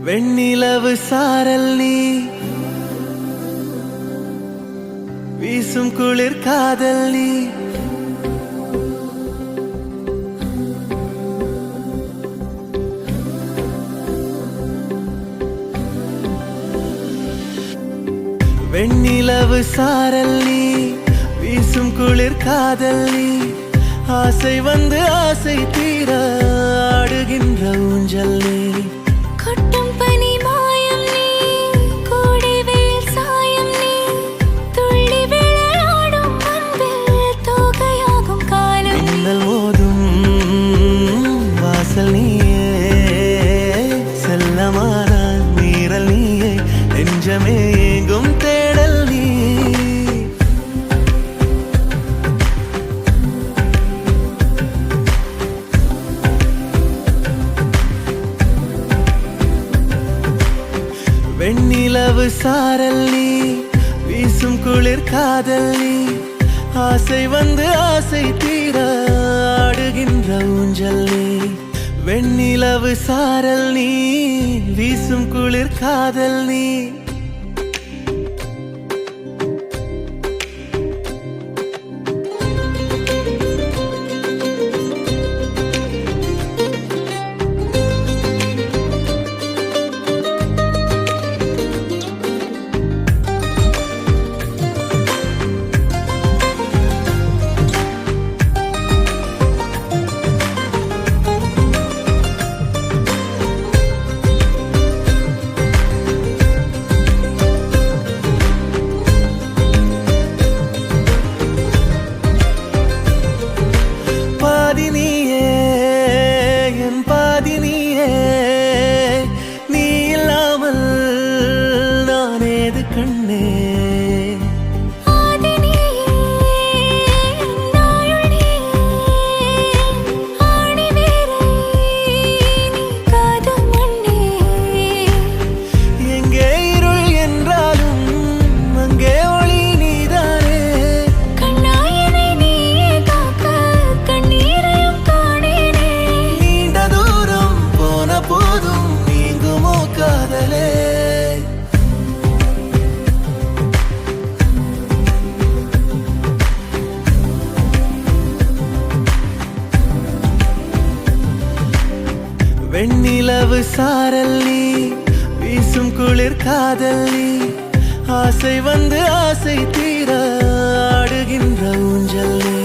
வெண்ணிலவு சாரல் நீ வீசும் குளிர் காதல் நீ வெண்ணிலவு சாரல் நீ வீசும் குளிர் காதல் நீ ஆசை வந்து ஆசை தீர ஆடுகின்ற ஊஞ்சல் நீ கொட்டும் பனி மாயம் நீ கோடை வெயில் சாயம் நீ துள்ளி விளையாடும் அன்பில் தோகையாகும் காலம் மின்னல் மோதும் வாசல் நீயே செல்லமான நீரல் நீயே நெஞ்சமே எங்கும் தேடல் நீ வெண்ணிலவு சாரல் நீ வீசும் குளிர் காதல் நீ ஆசை வந்து ஆசை தீர ஆடுகின்ற ஊஞ்சல் நீ வெண்ணிலவு சாரல் நீ வீசும் குளிர் காதல் நீ நீ இல்லாமல் நான் ஏது கண்ணே எங்கே இருள் என்றாலும் அங்கே ஒளி நீதானே கண்ணாயனை நீயே காக்க கண்ணீரையும் காணேனே நீண்ட தூரம் போன போதும் நீங்குமோ காதலே வெண்ணிலவு சாரல் நீ வீசும் குளிர் காதல் நீ ஆசை வந்து ஆசை தீர ஆடுகின்ற ஊஞ்சல் நீ